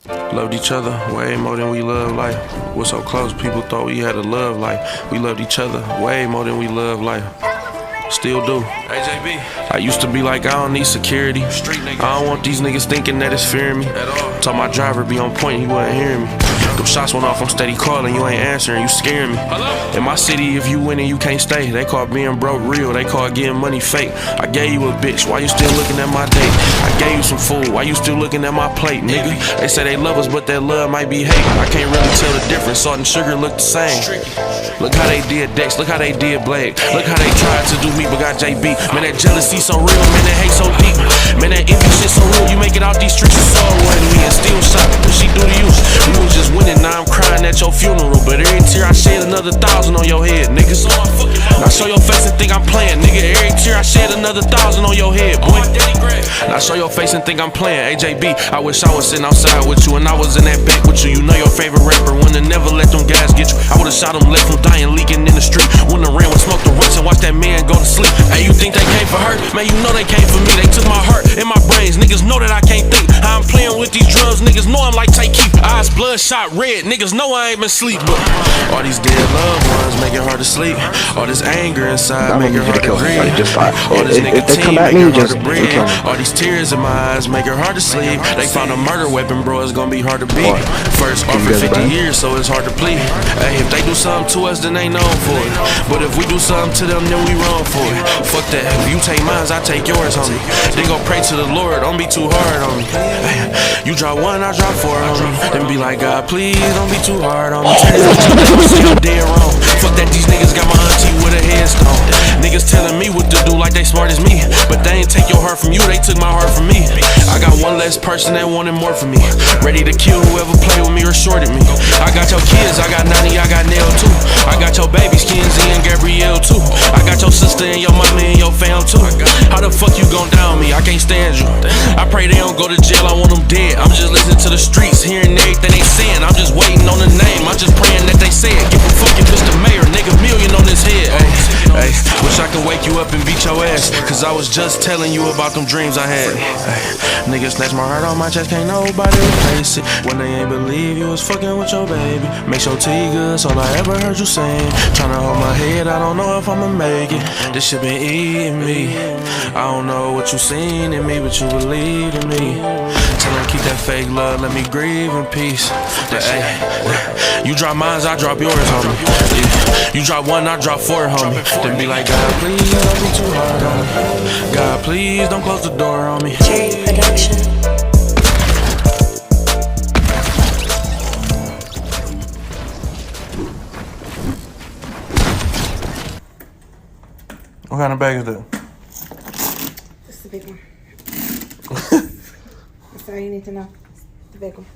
Loved each other way more than we love life. We're so close, people thought we had a love life. We loved each other way more than we love life. Still do. AJB. I used to be like, I don't need security. Street niggas. I don't want these niggas thinking that it's fearing me. At all. Told my driver be on point, he wasn't hearing me. Them shots went off, I'm steady calling, you ain't answering, you scaring me. Hello? In my city, if you winning, you can't stay. They call being broke real, they call getting money fake. I gave you a bitch, why you still looking at my date? I gave you some food, why you still looking at my plate, nigga? They say they love us, but that love might be hate. I can't really tell the difference, salt and sugar look the same. Look how they did Dex, look how they did Blake. Look how they tried to do me, but got JB. Man, that jealousy so real, man, that hate so deep. Man, that envy shit so real, you make it out these streets, it's all one. We in still shot, what she do to you? We was just winning, now I'm crying at your funeral. But every tear I shed another 1,000 on your head, nigga. Now show your face and think I'm playing, nigga. Every tear I shed another 1,000 on your head, boy. Now show your face and think I'm playing, AJB. I wish I was sitting outside with you and I was in that back with you. You know your favorite rapper, wouldn't never let them guys get you. I would've shot him, left him dying, leaking in the street. Wouldn't have ran with smoke the rush and watch that man go to sleep. Hey, you think they came for her? Man, you know they came for me. They took my heart and my brains. Niggas know that I can't think. How I'm playing with these drugs, niggas know I'm like Tay Keith. Eyes bloodshot red, niggas know I ain't been sleep. But all these dead loved ones make it hard to sleep. All this anger inside make it hard to breathe. All this nicotine make it hard to breathe. All these tears in my eyes make it hard to sleep. They found a murder weapon, bro, it's gonna be hard to beat. First offer 50 years, so it's hard to plead. Hey, if they do something to us, then they known for it. But if we do something to them, then we wrong for it. Fuck that, if you take mine, I take yours, homie. Then go pray to the Lord, don't be too hard on me. Hey, you drop one, I drop four, homie. Then be like, God, please, don't be too hard on me. Turn it up, see I'm dead wrong. Fuck that, these niggas got my auntie with a headstone. Niggas telling me what to do like they smart as me. But they ain't take your heart from you, they took my heart from me. I got one less person that wanted more from me. Ready to kill whoever play with me or shorted me. I got your kids, I got Nani, I got Nail too. I got your babies, Kenzie and Gabrielle too. I got your sister and your mommy and your fam too. How the fuck you gon' down me? I can't stand you. I pray they don't go to jail, I want them dead. I'm just listening to the streets, hearing everything they saying. I'm just waiting on the name, I'm just praying that they say it. Give a fucking Mr. Mayor, nigga, million on his head. Ay, wish I could wake you up and beat your ass. Cause I was just telling you about them dreams I had. Nigga snatch my heart on my chest, can't nobody replace it. When they ain't believe you was fucking with your baby. Makes your tea good, that's all I ever heard you saying. Tryna hold my head, I don't know if I'ma make it. This shit been eating me. I don't know what you seen in me, but you believed in me. Tell them keep that fake love, let me grieve in peace. But hey, you drop mines, I drop yours, homie. Yeah. You drop one, I drop four, homie. Then be like, God, please don't be too hard on me. God, please don't close the door on me. Cherry Production. What kind of bag is that? It's the big one. That's all you need to know. It's the big one.